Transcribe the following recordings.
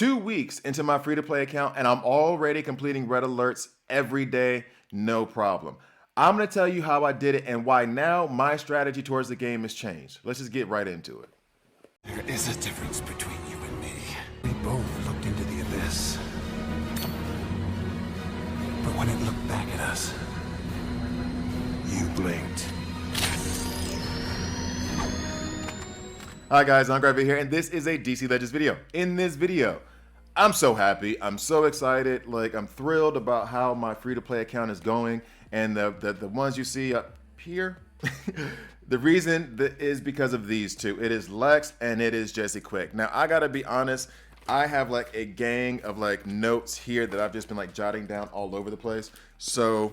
2 weeks into my free-to-play account, and I'm already completing red alerts every day, no problem. I'm going to tell you how I did it and why now my strategy towards the game has changed. Let's just get right into it. There is a difference between you and me. We both looked into the abyss. But when it looked back at us, you blinked. Hi guys, I'm Grodd here, and this is a DC Legends video. In this video, I'm so happy, I'm so excited, like I'm thrilled about how my free-to-play account is going, and the ones you see up here, the reason is because of these two. It is Lex and it is Jesse Quick. Now I gotta be honest, I have like a gang of like notes here that I've just been like jotting down all over the place, so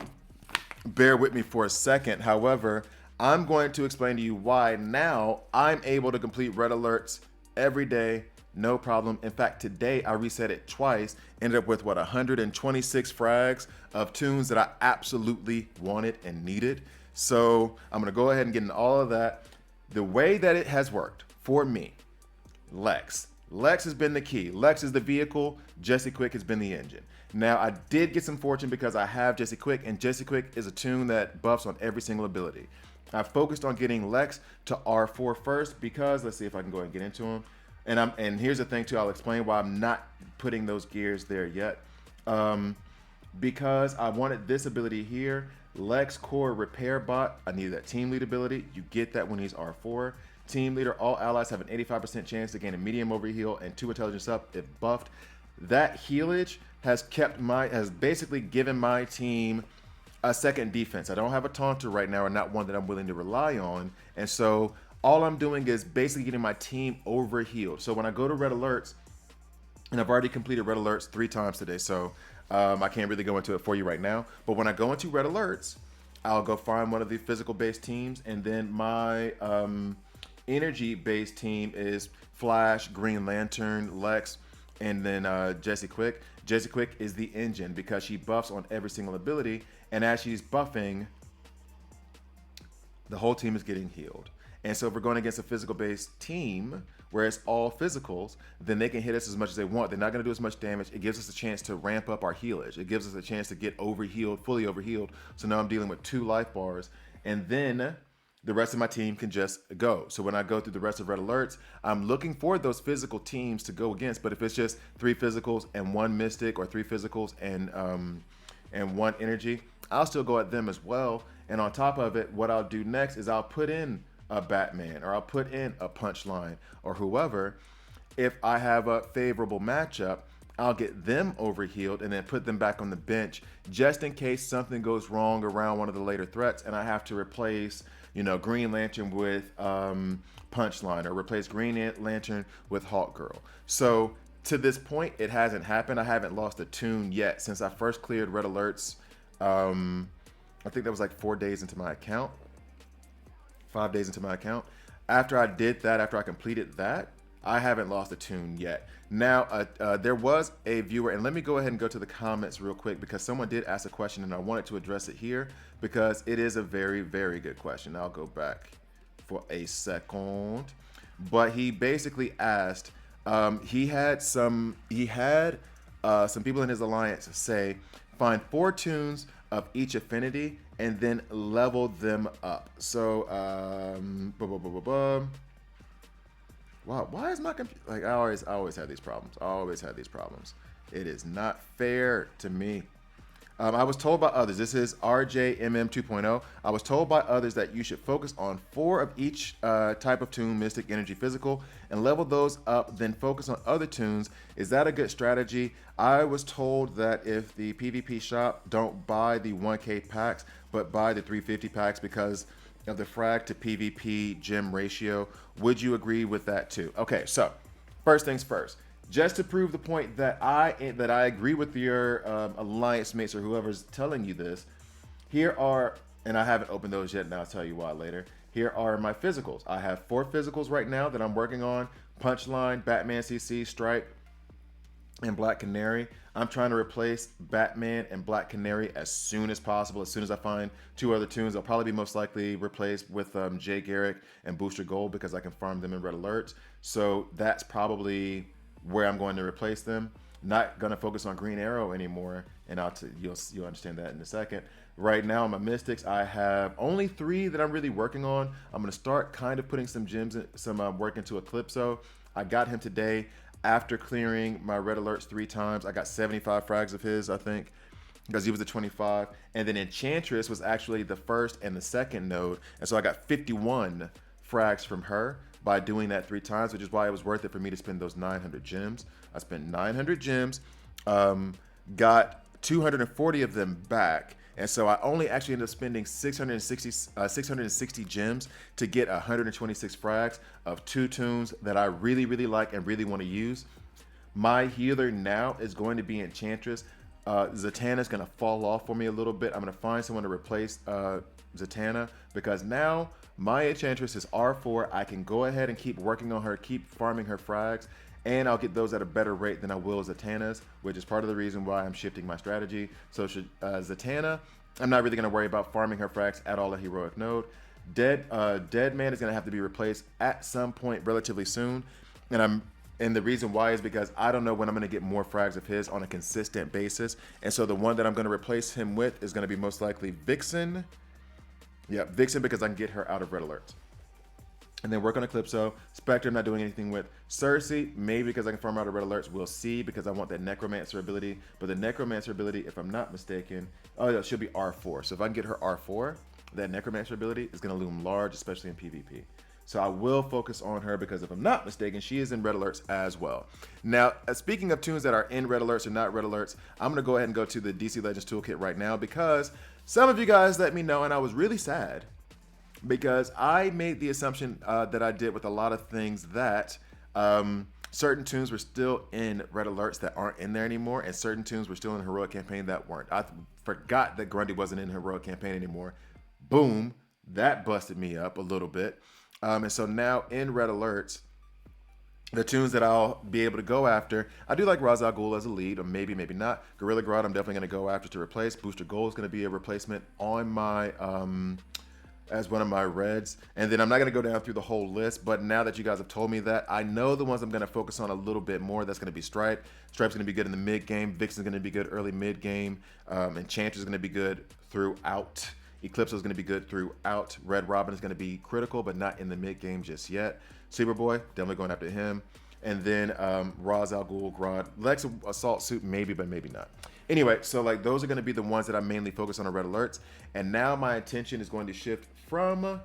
bear with me for a second. However, I'm going to explain to you why now I'm able to complete red alerts every day, no problem. In fact, today I reset it twice, ended up with what, 126 frags of tunes that I absolutely wanted and needed. So I'm gonna go ahead and get into all of that. The way that it has worked for me, Lex has been the key. Lex is the vehicle, Jesse Quick has been the engine. Now I did get some fortune because I have Jesse Quick, and Jesse Quick is a tune that buffs on every single ability. I focused on getting Lex to R4 first because, let's see if I can go and get into him. And here's the thing too, I'll explain why I'm not putting those gears there yet. Because I wanted this ability here, Lex Core Repair Bot. I needed that team lead ability. You get that when he's R4. Team leader, all allies have an 85% chance to gain a medium overheal and 2 intelligence up if buffed. That healage has basically given my team a second defense. I don't have a taunter right now, or not one that I'm willing to rely on. And so all I'm doing is basically getting my team overhealed. So when I go to red alerts, and I've already completed red alerts 3 times today, so I can't really go into it for you right now. But when I go into red alerts, I'll go find one of the physical based teams, and then my energy based team is Flash, Green Lantern, Lex, and then Jesse Quick. Jesse Quick is the engine because she buffs on every single ability, and as she's buffing, the whole team is getting healed. And so if we're going against a physical-based team, where it's all physicals, then they can hit us as much as they want. They're not going to do as much damage. It gives us a chance to ramp up our healage. It gives us a chance to get overhealed, fully overhealed. So now I'm dealing with 2 life bars, and then the rest of my team can just go. So when I go through the rest of red alerts, I'm looking for those physical teams to go against. But if it's just 3 physicals and 1 mystic, or 3 physicals and 1 energy, I'll still go at them as well. And on top of it, what I'll do next is I'll put in a Batman, or I'll put in a Punchline, or whoever. If I have a favorable matchup, I'll get them overhealed and then put them back on the bench just in case something goes wrong around one of the later threats and I have to replace, you know, Green Lantern with Punchline, or replace Green Lantern with Hawk Girl. So to this point, it hasn't happened. I haven't lost a tune yet since I first cleared red alerts. I think that was like 4 days into my account, 5 days into my account. After I did that, after I completed that, I haven't lost a tune yet. Now, there was a viewer, and let me go ahead and go to the comments real quick because someone did ask a question and I wanted to address it here because it is a very, very good question. I'll go back for a second. But he basically asked, he had some people in his alliance say, find 4 tunes of each affinity and then level them up. So, wow, why is my computer, like, I always have these problems. I always have these problems. It is not fair to me. I was told by others, this is RJMM 2.0. I was told by others that you should focus on 4 of each type of tune, Mystic, Energy, Physical, and level those up, then focus on other tunes. Is that a good strategy? I was told that if the PvP shop, don't buy the 1K packs, but buy the 350 packs because of the frag to PvP gem ratio. Would you agree with that too? Okay, so first things first. Just to prove the point that I agree with your alliance mates or whoever's telling you this, here are, and I haven't opened those yet, and I'll tell you why later. Here are my physicals. I have 4 physicals right now that I'm working on: Punchline, Batman CC, Stripe, and Black Canary. I'm trying to replace Batman and Black Canary as soon as possible. As soon as I find 2 other tunes, I'll probably be most likely replaced with Jay Garrick and Booster Gold because I can farm them in red alerts. So that's probably where I'm going to replace them. Not going to focus on Green Arrow anymore, and you'll understand that in a second. Right now, on my Mystics, I have only 3 that I'm really working on. I'm going to start kind of putting some gems, some work into Eclipso. I got him today after clearing my red alerts 3 times. I got 75 frags of his, I think, because he was the 25. And then Enchantress was actually the first and the second node, and so I got 51 frags from her by doing that 3 times, which is why it was worth it for me to spend those 900 gems. I spent 900 gems, got 240 of them back, and so I only actually ended up spending 660 gems to get 126 frags of 2 tunes that I really, really like and really want to use. My healer now is going to be Enchantress. Zatanna is going to fall off for me a little bit. I'm going to find someone to replace Zatanna, because now my Enchantress is R4. I can go ahead and keep working on her, keep farming her frags, and I'll get those at a better rate than I will Zatanna's, which is part of the reason why I'm shifting my strategy. So Zatanna, I'm not really going to worry about farming her frags at all at heroic node. Dead Man is going to have to be replaced at some point relatively soon, and the reason why is because I don't know when I'm going to get more frags of his on a consistent basis. And so the one that I'm going to replace him with is going to be most likely Vixen. Yeah, Vixen, because I can get her out of red alerts. And then work on Eclipso. Spectre, I'm not doing anything with. Cersei, maybe because I can farm out of red alerts. We'll see, because I want that Necromancer ability. But the Necromancer ability, if I'm not mistaken, it should be R4. So if I can get her R4, that Necromancer ability is going to loom large, especially in PvP. So I will focus on her, because if I'm not mistaken, she is in red alerts as well. Now, speaking of tunes that are in red alerts or not red alerts, I'm going to go ahead and go to the DC Legends Toolkit right now, because some of you guys let me know, and I was really sad, because I made the assumption that I did with a lot of things that certain tunes were still in red alerts that aren't in there anymore, and certain tunes were still in Heroic Campaign that weren't. I forgot that Grundy wasn't in Heroic Campaign anymore. Boom, that busted me up a little bit. And so now in red alerts, the tunes that I'll be able to go after, I do like Ra's al Ghul as a lead, or maybe not. Gorilla Grodd, I'm definitely going to go after to replace. Booster Gold is going to be a replacement on my as one of my reds. And then I'm not going to go down through the whole list, but now that you guys have told me that, I know the ones I'm going to focus on a little bit more. That's going to be Stripe. Stripe's going to be good in the mid game. Vixen's going to be good early mid game. Enchantress is going to be good throughout. Eclipse is going to be good throughout. Red Robin is going to be critical, but not in the mid game just yet. Superboy, definitely going after him. And then Ra's al Ghul, Grodd. Lex Assault Suit, maybe, but maybe not. Anyway, so like those are going to be the ones that I mainly focus on red alerts. And now my attention is going to shift from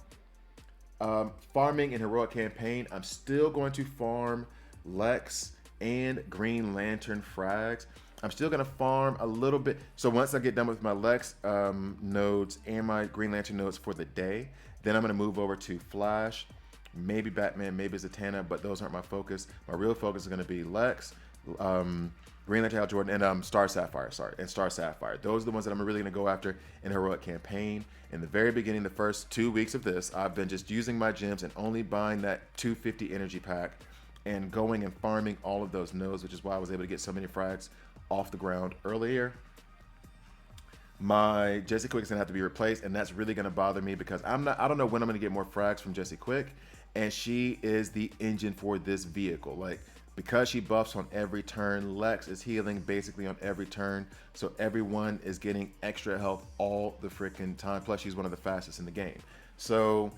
farming in Heroic Campaign. I'm still going to farm Lex and Green Lantern frags. I'm still going to farm a little bit. So once I get done with my Lex nodes and my Green Lantern nodes for the day, then I'm going to move over to Flash, maybe Batman, maybe Zatanna, but those aren't my focus. My real focus is going to be Lex, Green Lantern Hal Jordan, and Star Sapphire. Those are the ones that I'm really going to go after in Heroic Campaign. In the very beginning, the first 2 weeks of this, I've been just using my gems and only buying that 250 energy pack and going and farming all of those nodes, which is why I was able to get so many frags off the ground earlier. My Jesse Quick is gonna have to be replaced, and that's really gonna bother me because I don't know when I'm gonna get more frags from Jesse Quick, and she is the engine for this vehicle. Like, because she buffs on every turn, Lex is healing basically on every turn, so everyone is getting extra health all the freaking time. Plus, she's one of the fastest in the game. So,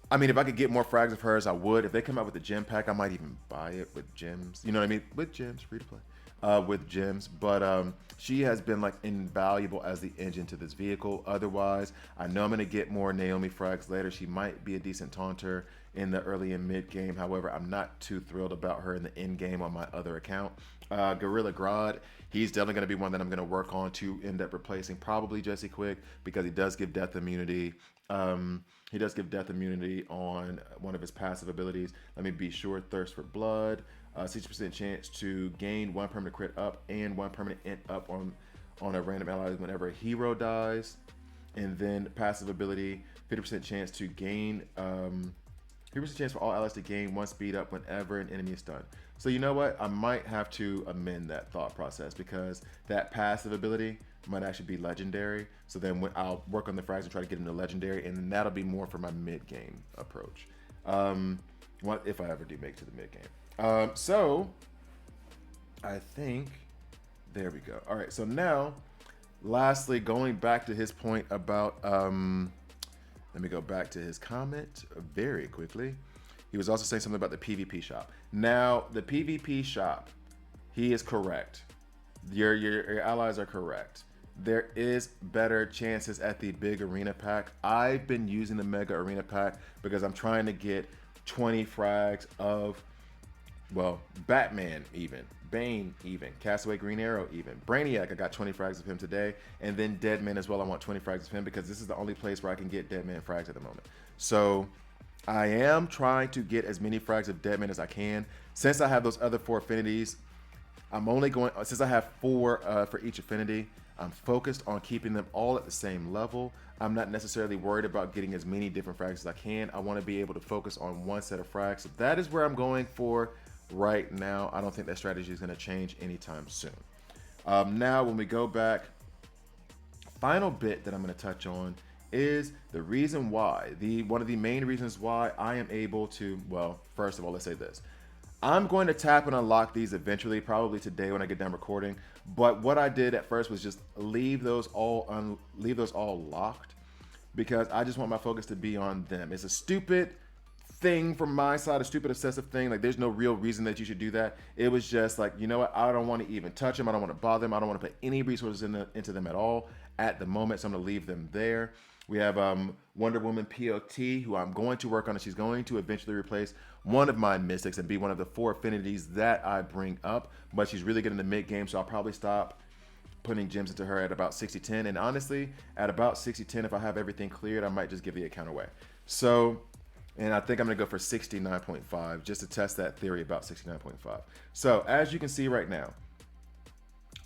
I mean, if I could get more frags of hers, I would. If they come out with a gem pack, I might even buy it with gems. You know what I mean? With gems, free to play. With gems, but she has been like invaluable as the engine to this vehicle. Otherwise, I know I'm going to get more Naomi frags later. She might be a decent taunter in the early and mid game. However, I'm not too thrilled about her in the end game on my other account. Gorilla Grodd, he's definitely going to be one that I'm going to work on to end up replacing probably Jesse Quick, because he does give death immunity. He does give death immunity on one of his passive abilities. Let me be sure. Thirst for Blood. 60% chance to gain 1 permanent crit up and 1 permanent int up on a random ally whenever a hero dies. And then passive ability, 50% chance to gain, 50% chance for all allies to gain 1 speed up whenever an enemy is stunned. So you know what? I might have to amend that thought process, because that passive ability might actually be legendary. So then I'll work on the frags and try to get into legendary, and then that'll be more for my mid-game approach. What if I ever do make it to the mid-game. So I think, there we go. All right, so now, lastly, going back to his point about, let me go back to his comment very quickly. He was also saying something about the PvP shop. Now, the PvP shop, he is correct. Your allies are correct. There is better chances at the big arena pack. I've been using the mega arena pack because I'm trying to get 20 frags of, well, Batman even, Bane even, Castaway Green Arrow even, Brainiac, I got 20 frags of him today, and then Deadman as well. I want 20 frags of him because this is the only place where I can get Deadman frags at the moment. So I am trying to get as many frags of Deadman as I can. Since I have those other 4 affinities, I'm only going, since I have 4 for each affinity, I'm focused on keeping them all at the same level. I'm not necessarily worried about getting as many different frags as I can. I want to be able to focus on one set of frags. So that is where I'm going for right now. I don't think that strategy is going to change anytime soon. Now, when we go back, final bit that I'm going to touch on is the reason why, one of the main reasons why I am able to, well, first of all, let's say this. I'm going to tap and unlock these eventually, probably today when I get done recording. But what I did at first was just leave those all locked because I just want my focus to be on them. It's a stupid thing from my side, a stupid obsessive thing. Like, there's no real reason that you should do that. It was just like, you know what? I don't want to even touch them. I don't want to bother them. I don't want to put any resources into them at all at the moment. So I'm going to leave them there. We have Wonder Woman POT, who I'm going to work on, and she's going to eventually replace one of my mystics and be one of the 4 affinities that I bring up. But she's really good in the mid game, so I'll probably stop putting gems into her at about 60-10. And honestly, at about 60-10, if I have everything cleared, I might just give the account away. So, and I think I'm going to go for 69.5 just to test that theory about 69.5. So, as you can see right now,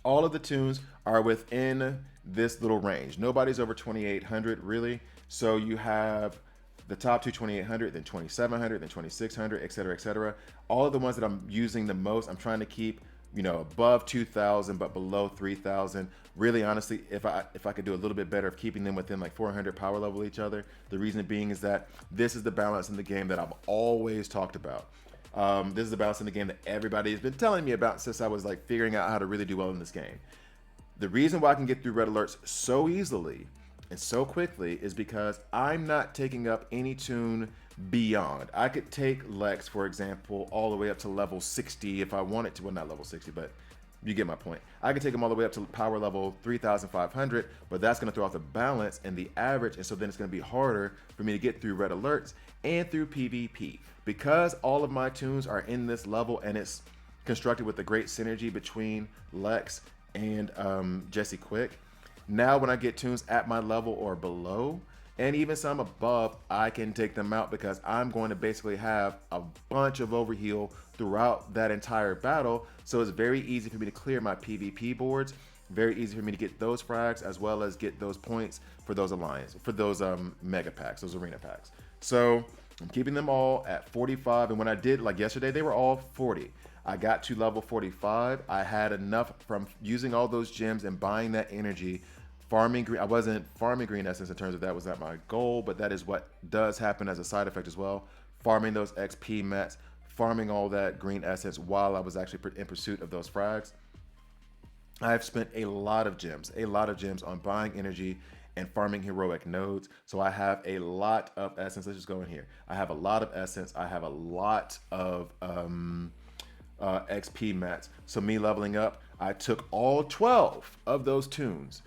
all of the tunes are within this little range. Nobody's over 2,800 really. So you have the top 2,800, then 2,700, then 2,600, et cetera, et cetera. All of the ones that I'm using the most, I'm trying to keep, you know, above 2,000, but below 3,000. Really, honestly, if I could do a little bit better of keeping them within like 400 power level each other. The reason being is that this is the balance in the game that I've always talked about. This is the balance in the game that everybody has been telling me about since I was like figuring out how to really do well in this game. The reason why I can get through red alerts so easily and so quickly is because I'm not taking up any tune beyond. I could take Lex, for example, all the way up to level 60 if I wanted to. Well, not level 60, but you get my point. I could take them all the way up to power level 3,500, but that's going to throw off the balance and the average, and so then it's going to be harder for me to get through red alerts and through PvP. Because all of my tunes are in this level and it's constructed with a great synergy between Lex and Jesse Quick. Now when I get tunes at my level or below, and even some above, I can take them out because I'm going to basically have a bunch of overheal throughout that entire battle. So it's very easy for me to clear my PvP boards. Very easy for me to get those frags as well as get those points for those mega packs, those arena packs. So I'm keeping them all at 45. And when I did, like yesterday, they were all 40. I got to level 45. I had enough from using all those gems and buying that energy. Farming green, I wasn't farming green essence in terms of that was not my goal, but that is what does happen as a side effect as well. Farming those XP mats, farming all that green essence while I was actually in pursuit of those frags. I've spent a lot of gems on buying energy and farming heroic nodes. So I have a lot of essence. Let's just go in here. I have a lot of essence. I have a lot of XP mats. So me leveling up, I took all 12 of those tunes.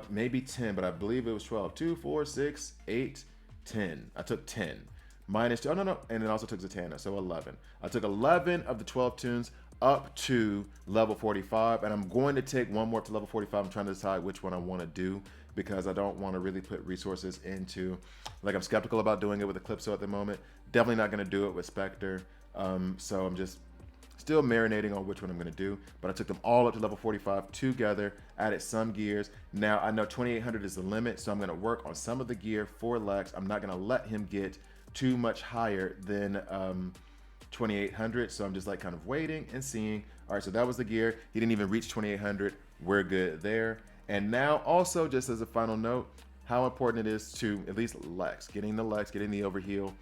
Maybe 10, but I believe it was 12. 2, 4, 6, 8, 10. I took 10. Minus 2. Oh, no. And then also took Zatanna, so 11. I took 11 of the 12 tunes up to level 45, and I'm going to take one more up to level 45. I'm trying to decide which one I want to do because I don't want to really put resources into, like, I'm skeptical about doing it with Eclipso at the moment. Definitely not going to do it with Spectre. So I'm just still marinating on which one I'm going to do, but I took them all up to level 45 together, added some gears. Now I know 2,800 is the limit, so I'm going to work on some of the gear for Lex. I'm not going to let him get too much higher than 2,800, so I'm just like kind of waiting and seeing. All right, so that was the gear. He didn't even reach 2,800. We're good there. And now also, just as a final note, how important it is to at least Lex, getting the overheal.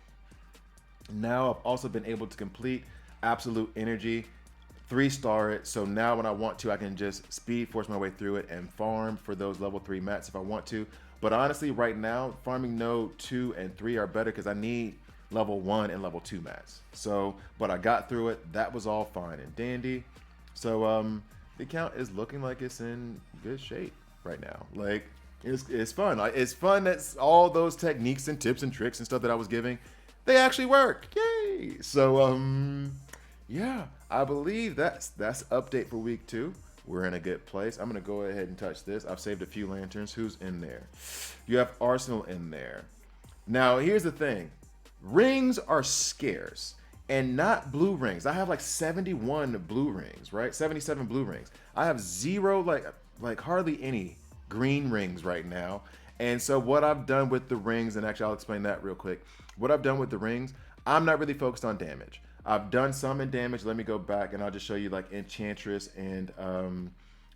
Now I've also been able to complete absolute energy 3-star it. So now when I want to, I can just speed force my way through it and farm for those level 3 mats if I want to. But honestly, right now, farming node 2 and 3 are better because I need level 1 and level 2 mats. So, but I got through it. That was all fine and dandy. So the account is looking like it's in good shape right now. Like, it's fun. Like, it's fun that all those techniques and tips and tricks and stuff that I was giving, they actually work. Yay! So yeah, I believe that's update for week 2. We're in a good place. I'm gonna go ahead and touch this. I've saved a few lanterns. Who's in there? You have Arsenal in there. Now here's the thing. Rings are scarce and not blue rings. I have like 71 blue rings, right? 77 blue rings. I have 0, like hardly any green rings right now. And so what I've done with the rings, and actually I'll explain that real quick. What I've done with the rings, I'm not really focused on damage. I've done some in damage. Let me go back and I'll just show you like Enchantress and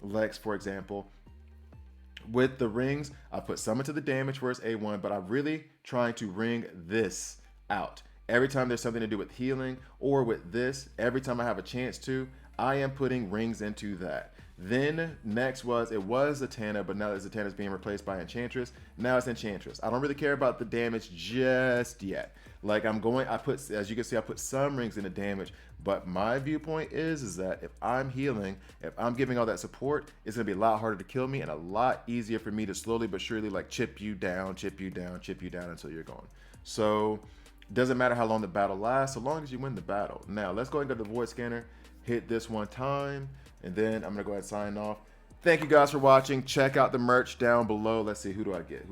Lex, for example. With the rings, I put some into the damage where it's A1, but I'm really trying to ring this out. Every time there's something to do with healing or with this, every time I have a chance to, I am putting rings into that. Then next was Zatanna, but now that Zatanna is being replaced by Enchantress, now it's Enchantress. I don't really care about the damage just yet. Like as you can see, I put some rings into damage, but my viewpoint is that if I'm healing, if I'm giving all that support, it's gonna be a lot harder to kill me and a lot easier for me to slowly but surely like chip you down until you're gone. So doesn't matter how long the battle lasts, so long as you win the battle. Now let's go ahead and go to the void scanner, hit this one time, and then I'm gonna go ahead and sign off. Thank you guys for watching. Check out the merch down below. Let's see, who do I get?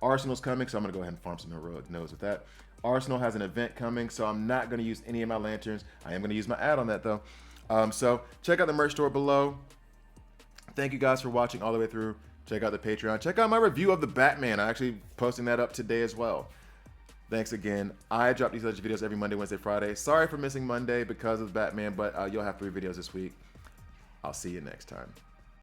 Arsenal's coming, so I'm gonna go ahead and farm some heroic nodes with that. Arsenal has an event coming, so I'm not gonna use any of my lanterns. I am gonna use my ad on that though. So check out the merch store below. Thank you guys for watching all the way through. Check out the Patreon. Check out my review of the Batman. I'm actually posting that up today as well. Thanks again. I drop these Legends videos every Monday, Wednesday, Friday. Sorry for missing Monday because of Batman, but you'll have 3 videos this week. I'll see you next time.